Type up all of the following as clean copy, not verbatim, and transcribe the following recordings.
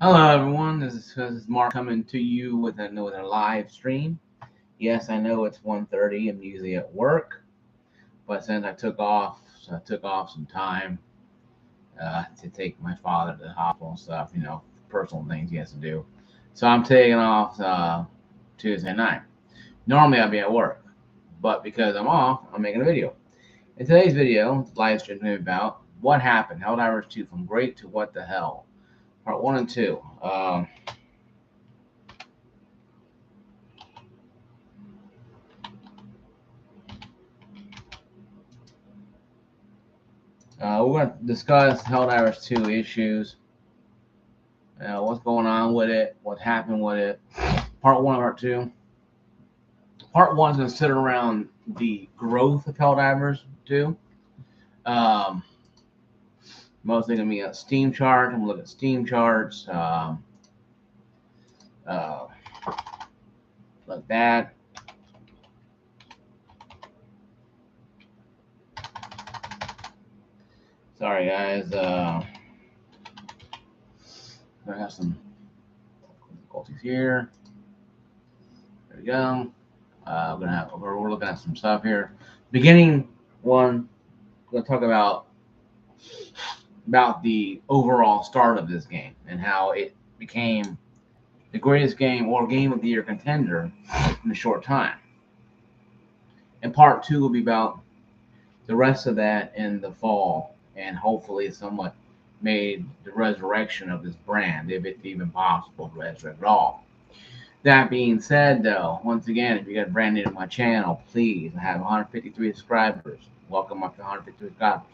Hello, everyone. This is Mark coming to you with another live stream. Yes, I know it's 1:30. I'm usually at work, but since I took off some time to take my father to the hospital and stuff. Personal things he has to do. So I'm taking off Tuesday night. Normally I'd be at work, but because I'm off, I'm making a video. In today's video, live stream is about what happened. Helldivers 2 from great to what the hell. Part 1 and 2. We're going to discuss Helldivers 2 issues, what's going on with it, what happened with it. Part 1 and Part 2. Part 1 is going to sit around the growth of Helldivers 2. Mostly going to be a Steam chart. I'm going to look at Steam charts, like that. Sorry, guys. I have some difficulties here. There we go. We're looking at some stuff here. Beginning one, we're going to talk about the overall start of this game and how it became the greatest game or game of the year contender in a short time. And part 2 will be about the rest of that in the fall, and hopefully somewhat made the resurrection of this brand, if it's even possible to resurrect at all. That being said, though, once again, if you got brand new to my channel, please, I have 153 subscribers. Welcome up to 153 subscribers.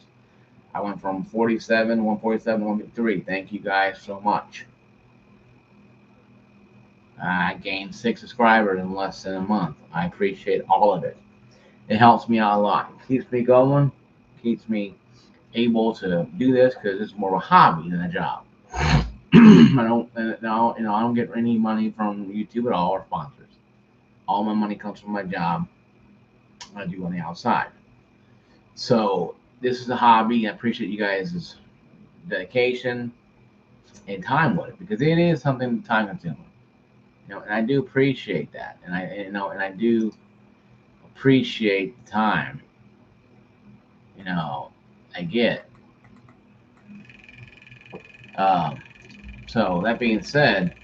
I went from 47, 147, 153. Thank you guys so much. I gained 6 subscribers in less than a month. I appreciate all of it. It helps me out a lot. It keeps me going, keeps me able to do this because it's more of a hobby than a job. I don't get any money from YouTube at all or sponsors. All my money comes from my job I do on the outside. So this is a hobby. I appreciate you guys' dedication and time with it because it is something time consuming. And I do appreciate that, and I do appreciate the time. I get. Um, so that being said,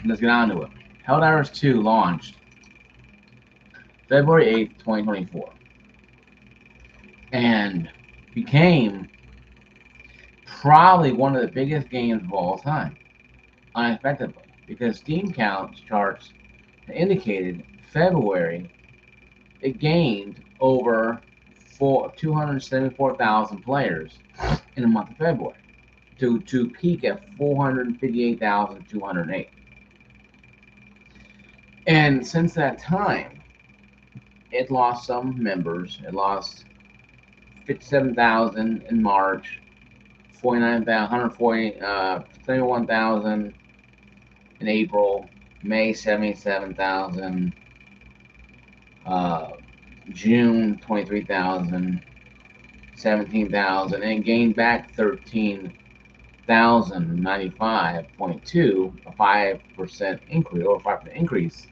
let's get on to it. Helldivers 2 launched February 8th, 2024, and became probably one of the biggest games of all time, unexpectedly, because Steam counts charts indicated February it gained over 274,000 players in the month of February to peak at 458,208. And since that time, it lost some members. It lost 57,000 in March, 71,000 in April, May 77,000, June 23,000, 17,000, and gained back 13,095.2, a 5% increase, or 5% increase,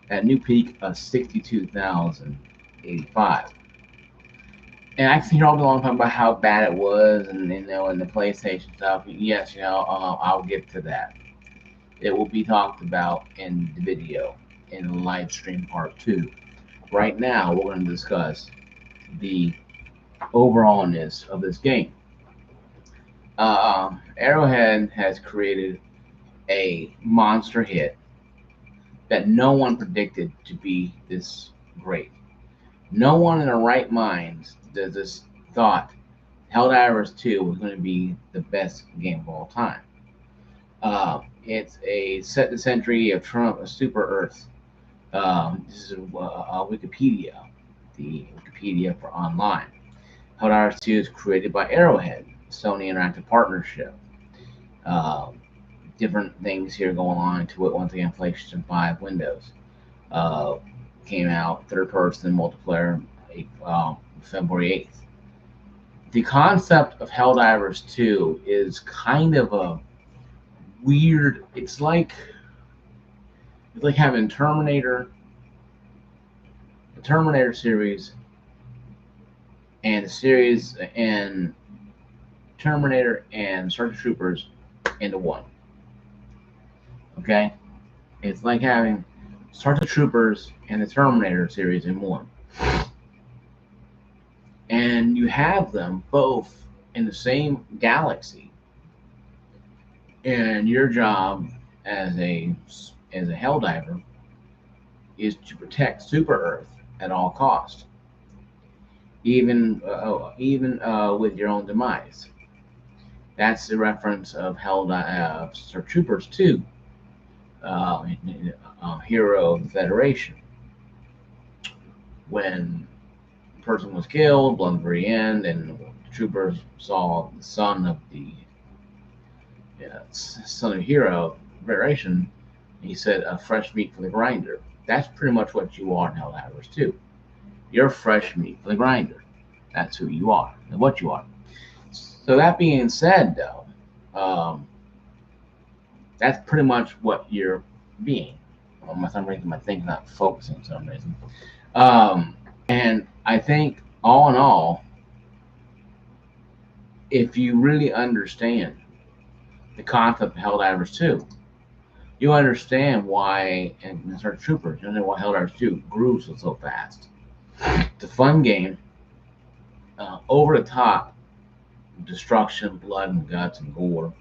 at a new peak of 62,085. And I can hear all the long time about how bad it was, and and the PlayStation stuff. Yes, I'll get to that. It will be talked about in the video in the live stream part 2. Right now, we're going to discuss the overallness of this game. Arrowhead has created a monster hit that no one predicted to be this great. No one in their right minds does this thought Helldivers 2 was going to be the best game of all time. It's a set the century of Trump, a super Earth. This is Wikipedia, the Wikipedia for online. Helldivers 2 is created by Arrowhead, Sony Interactive Partnership. Different things here going on to it. Once again, PlayStation 5, Windows. Came out third person multiplayer February 8th. The concept of Helldivers 2 is kind of a weird. It's like having the Terminator series, and the series and Terminator and Starship Troopers into one. Okay, it's like having Starship Troopers and the Terminator series in one, and you have them both in the same galaxy. And your job as a Helldiver is to protect Super Earth at all costs, even with your own demise. That's the reference of Star Troopers 2, uh, Hero of the Federation. When a person was killed, blood very end, and the troopers saw the son of the son of Hero Federation, he said, "Fresh meat for the grinder." That's pretty much what you are in Helldivers 2. You're fresh meat for the grinder. That's who you are and what you are. So that being said, though, that's pretty much what you're being. For some reason, my thing's not focusing for some reason. And I think, all in all, if you really understand the concept of Helldivers 2, you understand why, and Star Troopers, you know why Helldivers 2 grew so fast. It's a fun game, over the top destruction, blood and guts and gore.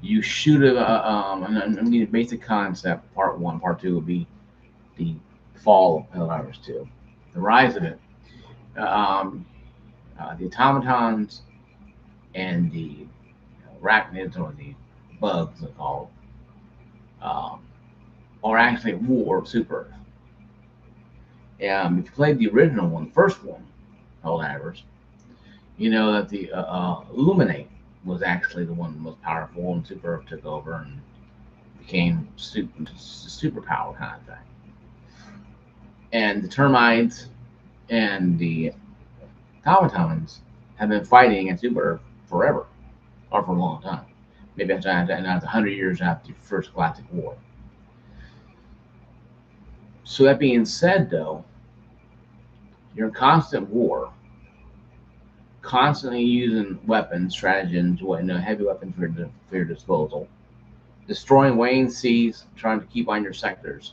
You shoot it. I mean, the basic concept. Part one, part two would be the fall of Helldivers 2, the rise of it. The automatons and the arachnids, or the bugs, they're called, um, are actually at war with Super Earth. If you played the original one, the first one, Helldivers, you know that the Illuminate was actually the one most powerful, and Super Earth took over and became superpower kind of thing. And the termites and the automatons have been fighting against Super Earth forever, or for a long time. Maybe after 100 years after the first Galactic War. So that being said, though, you're in constant war, constantly using weapons, stratagems, heavy weapons for your disposal, destroying Wayne seas, trying to keep on your sectors,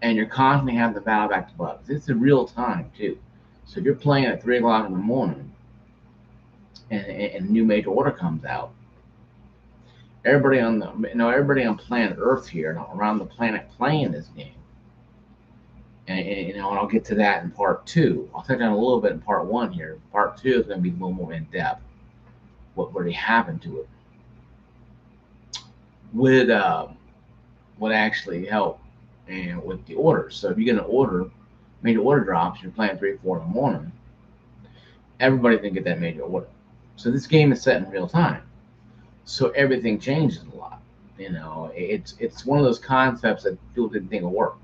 and you're constantly having to battle back to bugs. It's in real time too. So if you're playing at 3 o'clock in the morning, and a new major order comes out, everybody on planet Earth here and around the planet playing this game. And I'll get to that in part two. I'll touch on a little bit in part one here. Part two is going to be a little more in depth. What really happened to it would actually help, and with the orders. So if you get an order, major order drops, you're playing 3 or 4 in the morning, everybody can get that major order. So this game is set in real time. So everything changes a lot. It's one of those concepts that people didn't think would work.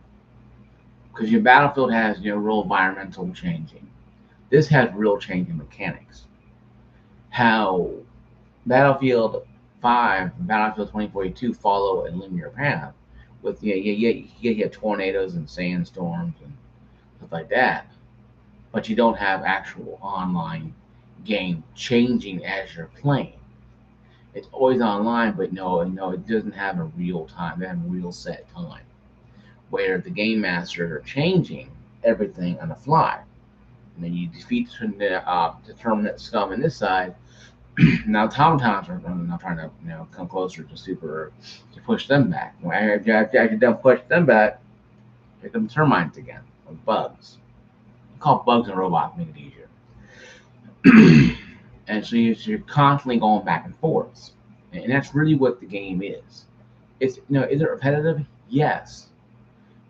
Because your Battlefield has real environmental changing. This has real changing mechanics. How Battlefield 5 and Battlefield 2042 follow a linear path with you have tornadoes and sandstorms and stuff like that, but you don't have actual online game changing as you're playing. It's always online, but no, it doesn't have a real time. They have a real set time where the game masters are changing everything on the fly. And then you defeat the determinate scum in this side. Now automatons are now trying to come closer to Super Earth to push them back. After you done push them back, here come termites again, or bugs. You call bugs and robots, make it easier. And so you're constantly going back and forth, and that's really what the game is. Is it repetitive? Yes.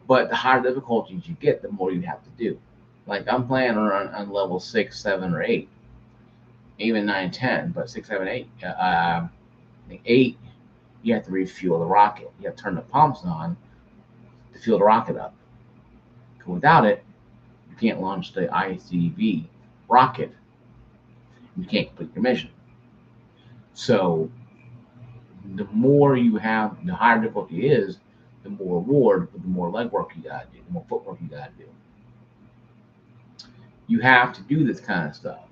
But the higher difficulties you get, the more you have to do. Like I'm playing on level 6, 7, or 8, even 9, 10, but 6, 7, 8. 8, you have to refuel the rocket. You have to turn the pumps on to fuel the rocket up. Without it, you can't launch the ICV rocket. You can't complete your mission. So The more you have, the higher difficulty is, the more reward, but the more legwork you gotta do, the more footwork you gotta do. You have to do this kind of stuff,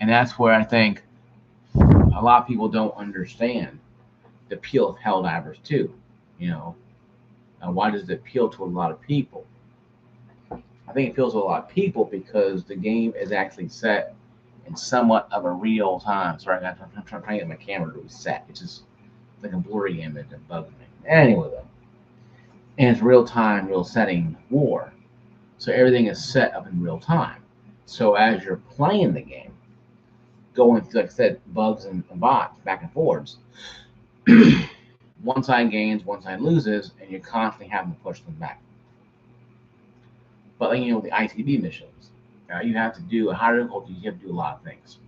and that's where I think a lot of people don't understand the appeal of Helldivers 2. You know, why does it appeal to a lot of people? I think it appeals to a lot of people because the game is actually set in somewhat of a real time. Sorry, I'm trying to get my camera to reset. It's just like a blurry image that bugs me. Anyway, though, and it's real time, real setting war. So everything is set up in real time. So as you're playing the game, going through, like I said, bugs and bots back and forwards, one side gains, one side loses, and you're constantly having to push them back. But then, the ITB missions, you have to do a higher difficulty. You have to do a lot of things.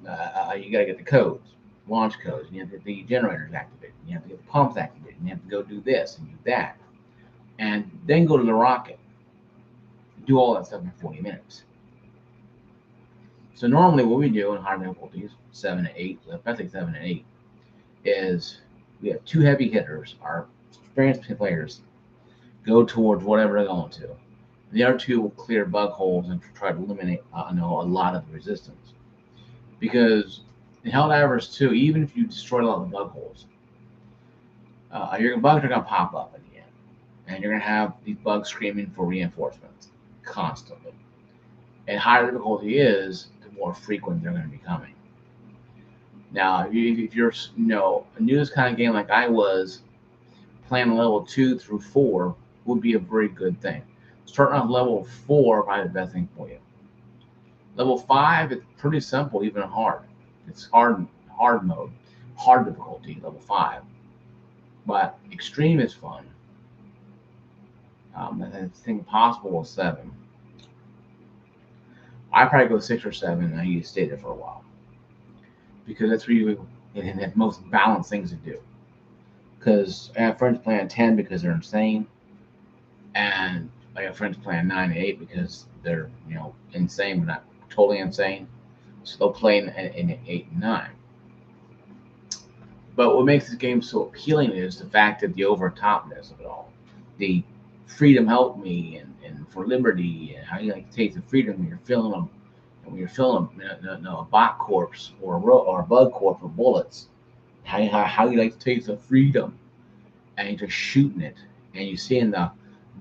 You got to get the codes, launch codes. You have to get the generators activated. You have to get the pumps activated. You have to go do this and do that, and then go to the rocket. Do all that stuff in 40 minutes. So normally, what we do in higher difficulties, 7 to 8, especially 7 and 8, is we have two heavy hitters. Our experienced players go towards whatever they're going to. The other two will clear bug holes and try to eliminate a lot of the resistance. Because in Helldivers 2, even if you destroy a lot of the bug holes, your bugs are going to pop up in the end. And you're going to have these bugs screaming for reinforcements constantly. And higher difficulty is, the more frequent they're going to be coming. Now, if you're new to this kind of game like I was, playing level 2 through 4 would be a very good thing. Starting off level 4 is probably the best thing for you. Level 5 is pretty simple, even hard. It's hard mode, hard difficulty, level 5. But extreme is fun. I think possible is 7. I probably go 6 or 7, and I used to stay there for a while. Because that's really the most balanced things to do. Because I have friends playing 10 because they're insane, and I have friends playing 9 and 8 because they're insane but not totally insane. So they'll play in 8 and 9. But what makes this game so appealing is the fact that the overtopness of it all, the freedom help me and for liberty, and how you like to take the freedom when you're filling them, a bot corpse or a bug corpse with bullets. How you like to take the freedom, and you're just shooting it, and you're seeing the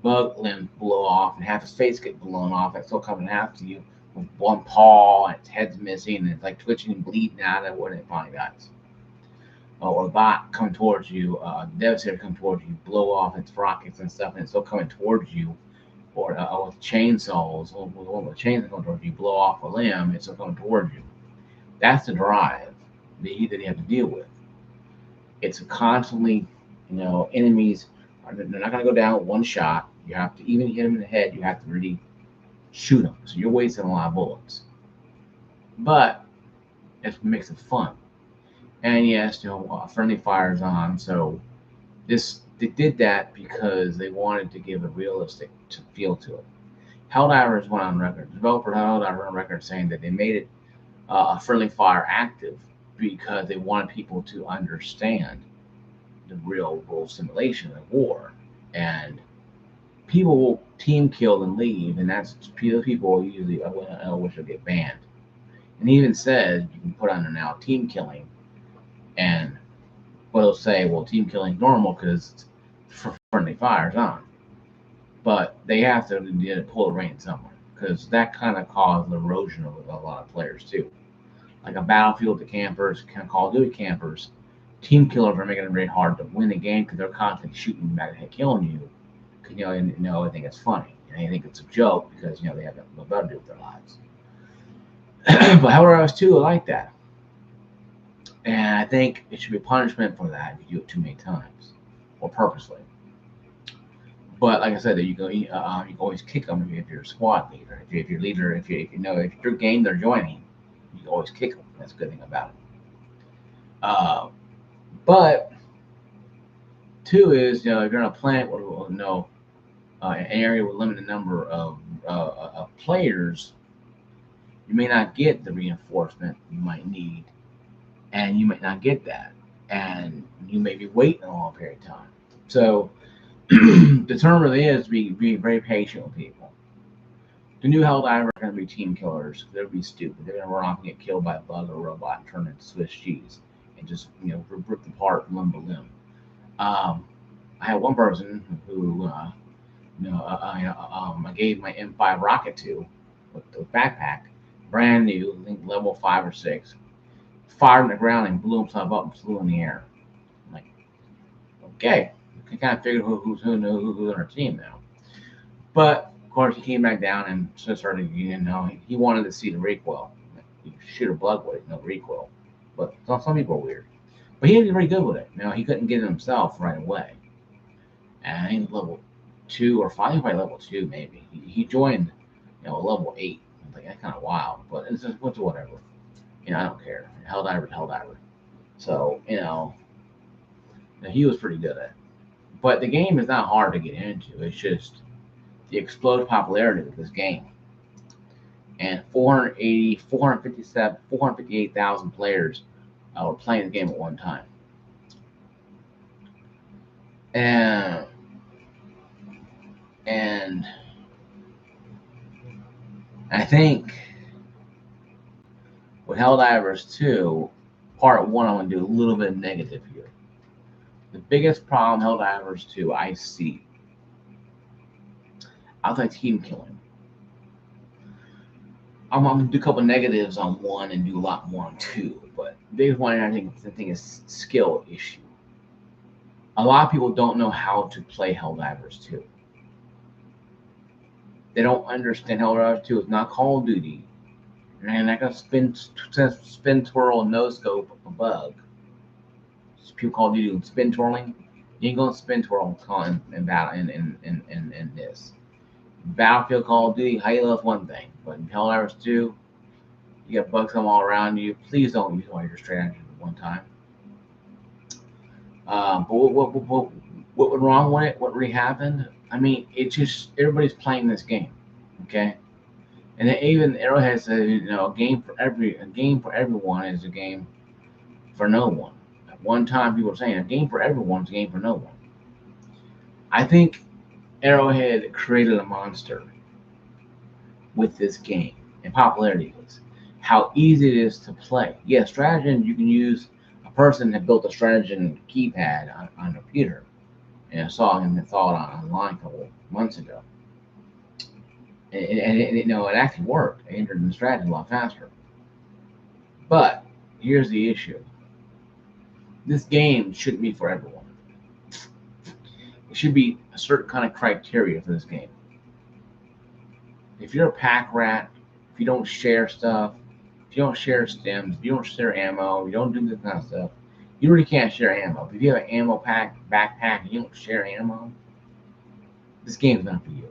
bug limb blow off and half his face get blown off. It's still coming after you with one paw, and its head's missing, and it's like twitching and bleeding out of it when it finally dies. Or a bot coming towards you, Devastator coming towards you, blow off its rockets and stuff, and it's still coming towards you. Or with chainsaws, with one of the chains coming towards you, blow off a limb, it's still coming towards you. That's the drive that you have to deal with. It's constantly, enemies they're not going to go down with one shot. You have to, even hit them in the head, you have to really shoot them. So you're wasting a lot of bullets. But it makes it fun. And yes, friendly fire's on. So they did that because they wanted to give a realistic feel to it. Helldivers went on record. The developer Helldivers went on record saying that they made it a friendly fire active because they wanted people to understand the real world simulation of war. And people will team kill and leave, and that's people usually wish they'll get banned. And he even says you can put on there now team killing, and they'll say, well, team killing is normal because friendly fire's on. But they have to pull the rein somewhere, because that kind of caused the erosion of a lot of players too. Like a Battlefield to campers, kind of Call of Duty campers, team killers are making it very hard to win the game because they're constantly shooting you back and killing you. Because I think it's funny, and I think it's a joke because they have no better to do with their lives. But Helldivers 2 are like that, and I think it should be punishment for that if you do it too many times or purposely. But like I said, you can always kick them if you're a squad leader. If you're leader, if your game they're joining, you can always kick them. That's a good thing about it. But 2 is if you're on a planet with an area with a limited number of players, you may not get the reinforcement you might need, and you might not get that, and you may be waiting a long period of time. So the term really is be very patient with people. The new Helldivers are going to be team killers. They're going to be stupid. They're going to run off and get killed by a bug or a robot and turn into Swiss cheese and just rip apart limb to limb. I had one person who I gave my M5 rocket to with the backpack, brand new, I think level 5 or 6, fired on the ground and blew himself up and flew in the air. I'm like, okay, you can kind of figure who's on our team now. But of course, he came back down and started, he wanted to see the recoil. You shoot a bug with it, no recoil. But some people are weird. But he was very good with it. He couldn't get it himself right away. And he was level 2 or 5, probably level 2 maybe. He joined, level 8. I was like, that's kind of wild. But it's just, whatever. I don't care. Helldiver. So, he was pretty good at it. But the game is not hard to get into. It's just the explosive popularity of this game. And 458,000 players were playing the game at one time. And I think with Helldivers 2, part 1, I'm going to do a little bit of negative here. The biggest problem Helldivers 2 I see outside team killing. I'm going to do a couple negatives on 1 and do a lot more on 2. But the biggest one, I think, is skill issue. A lot of people don't know how to play Helldivers 2. They don't understand Helldivers 2 is not Call of Duty. And not going to spin, twirl, no scope a bug. People call Duty spin twirling. You ain't going to spin twirl in battle in this. Battlefield, Call of Duty, high level is one thing, but in Helldivers 2, you got bugs come all around you. Please don't use all your strategies at one time. But what went wrong with it? What really happened? I mean, it's just everybody's playing this game, okay? And then even Arrowhead said, a game for everyone is a game for no one. At one time, people were saying a game for everyone is a game for no one. I think Arrowhead created a monster with this game, and popularity is how easy it is to play. Yeah, strategy, you can use a person that built a strategy keypad on a computer, and I saw him and saw it online a couple months ago. And it actually worked. It entered the strategy a lot faster. But here's the issue. This game shouldn't be for everyone. It should be a certain kind of criteria for this game. If you're a pack rat, if you don't share stuff, if you don't share stems, if you don't share ammo, you don't do this kind of stuff, you really can't share ammo. If you have an ammo backpack and you don't share ammo, this game's not for you.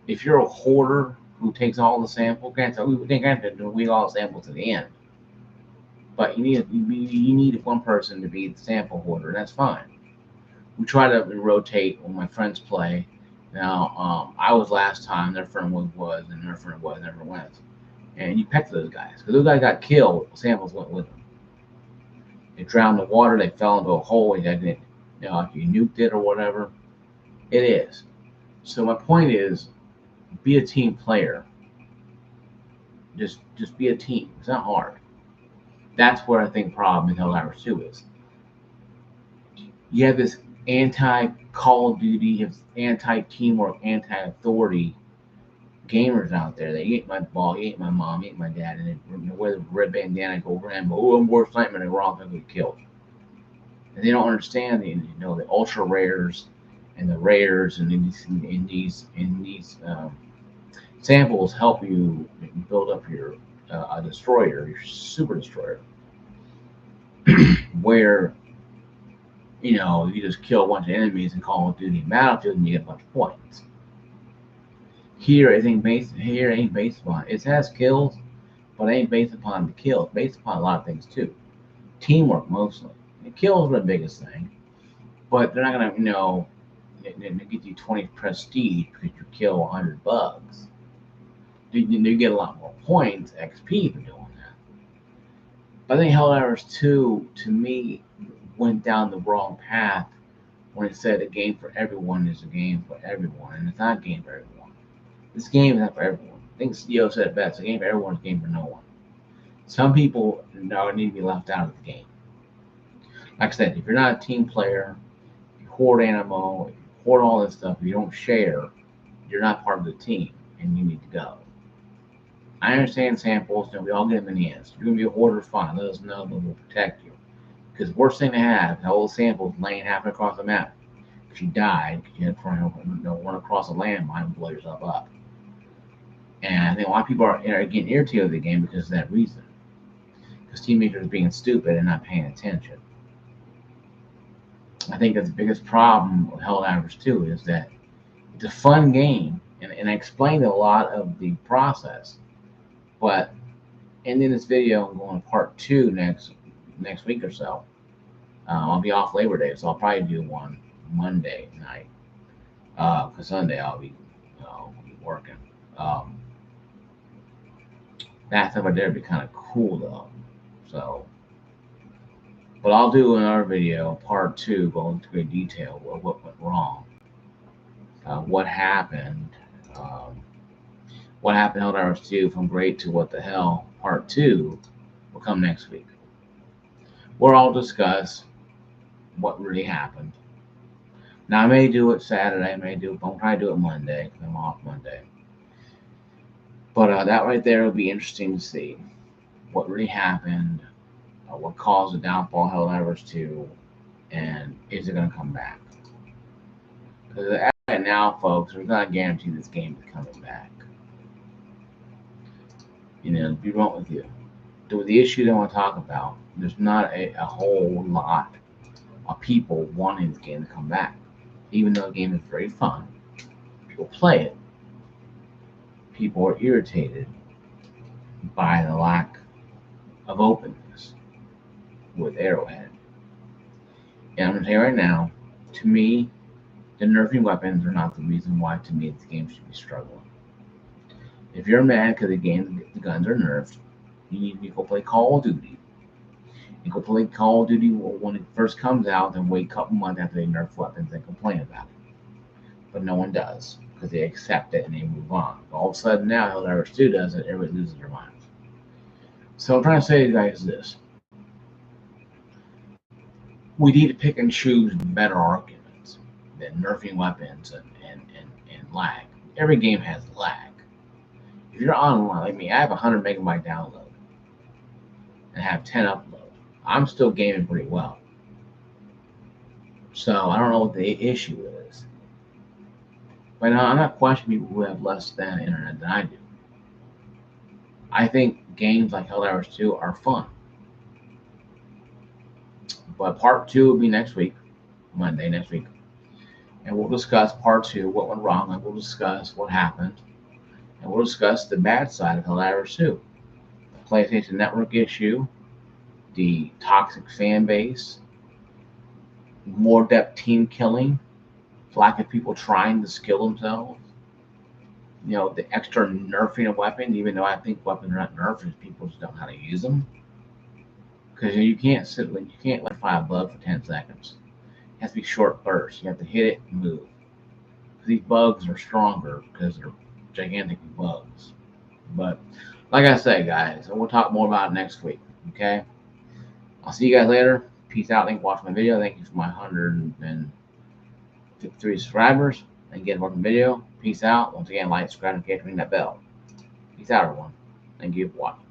If you're a hoarder who takes all the samples, we have to weed all the samples to the end. But you need one person to be the sample hoarder, and that's fine. We try to rotate when my friends play. Now, I was last time, their friend was, and their friend was, never went. And you peck those guys, because those guys got killed, samples went with them. They drowned in the water, they fell into a hole, and if you nuked it or whatever. It is. So my point is, be a team player. Just be a team. It's not hard. That's where I think the problem in Helldivers 2 is. You have this anti-Call of Duty, you have anti-teamwork, anti-authority gamers out there. They ate my ball, ate my mom, ate my dad, and they wear the red bandana, go Rambo. Oh, I'm worst nightmare, and we're all going to get killed. And they don't understand the ultra rares and the rares and in these samples help you build up your a destroyer, your super destroyer, where you just kill a bunch of enemies in Call of Duty Battlefield and you get a bunch of points. Here, I think ain't based upon it. It has kills, but it ain't based upon the kills. It's based upon a lot of things too. Teamwork mostly. The kills are the biggest thing, but they're not gonna get you 20 prestige because you kill 100 bugs. You get a lot more points, XP, for doing that. But I think Helldivers 2, to me, went down the wrong path when it said a game for everyone is a game for everyone, and it's not a game for everyone. This game is not for everyone. I think CEO said it best: a game for everyone is a game for no one. Some people need to be left out of the game. Like I said, if you're not a team player, if you hoard ammo, if you hoard all this stuff, if you don't share, you're not part of the team, and you need to go. I understand samples, we all get them in the end. If you're gonna be a hoarder, fine. Let us know, and we'll protect you. Because the worst thing to have, the whole samples laying half across the map. If you died, you had to run across a landmine and blow yourself up. And I think a lot of people are getting irritated with the game because of that reason. Because teammates are being stupid and not paying attention. I think that's the biggest problem with Helldivers 2 is that it's a fun game, and I explained a lot of the process. But ending this video, I'm going to part 2 next week or so. I'll be off Labor Day, so I'll probably do one Monday night. Because Sunday I'll be working. That stuff right there would be kind of cool though. So, but I'll do another video, part 2, going into great detail of what went wrong, what happened in Helldivers 2 from great to what the hell. Part 2 will come next week, where I'll discuss what really happened. Now I may do it Saturday, I'll try to do it Monday, because I'm off Monday. But that right there will be interesting to see what really happened, what caused the downfall of Helldivers 2, and is it going to come back? Because right now, folks, there's not a guarantee this game is coming back. To be wrong with you. The issue I want to talk about, there's not a whole lot of people wanting the game to come back. Even though the game is very fun, people play it. People are irritated by the lack of openness with Arrowhead. And I'm going to tell you right now, to me, the nerfing weapons are not the reason why, to me, this game should be struggling. If you're mad because the guns are nerfed, you need to go play Call of Duty. You go play Call of Duty when it first comes out, and wait a couple months after they nerf weapons and complain about it. But no one does, because they accept it and they move on. All of a sudden now, Helldivers 2 does it, everybody loses their minds. So I'm trying to say to you guys this. We need to pick and choose better arguments than nerfing weapons and lag. Every game has lag. If you're online, like me, I have 100 megabyte download and have 10 upload. I'm still gaming pretty well. So I don't know what the issue is. But I'm not questioning people who have less than internet than I do. I think games like Helldivers 2 are fun. But part 2 will be next week, Monday next week. And we'll discuss part 2, what went wrong, and we'll discuss what happened. And we'll discuss the bad side of Helldivers 2. The PlayStation Network issue, the toxic fan base, more depth team killing, lack of people trying to skill themselves, the extra nerfing of weapons, even though I think weapons are not nerfed, people just don't know how to use them. Because you can't let fire bug for 10 seconds. It has to be short bursts. You have to hit it and move. These bugs are stronger because they're gigantic bugs. But like I say, guys, we'll talk more about it next week. Okay? I'll see you guys later. Peace out. Thank you for watching my video. Thank you for my 153 subscribers. Thank you for watching the video. Peace out. Once again, like, subscribe, and ring that bell. Peace out, everyone. Thank you for watching.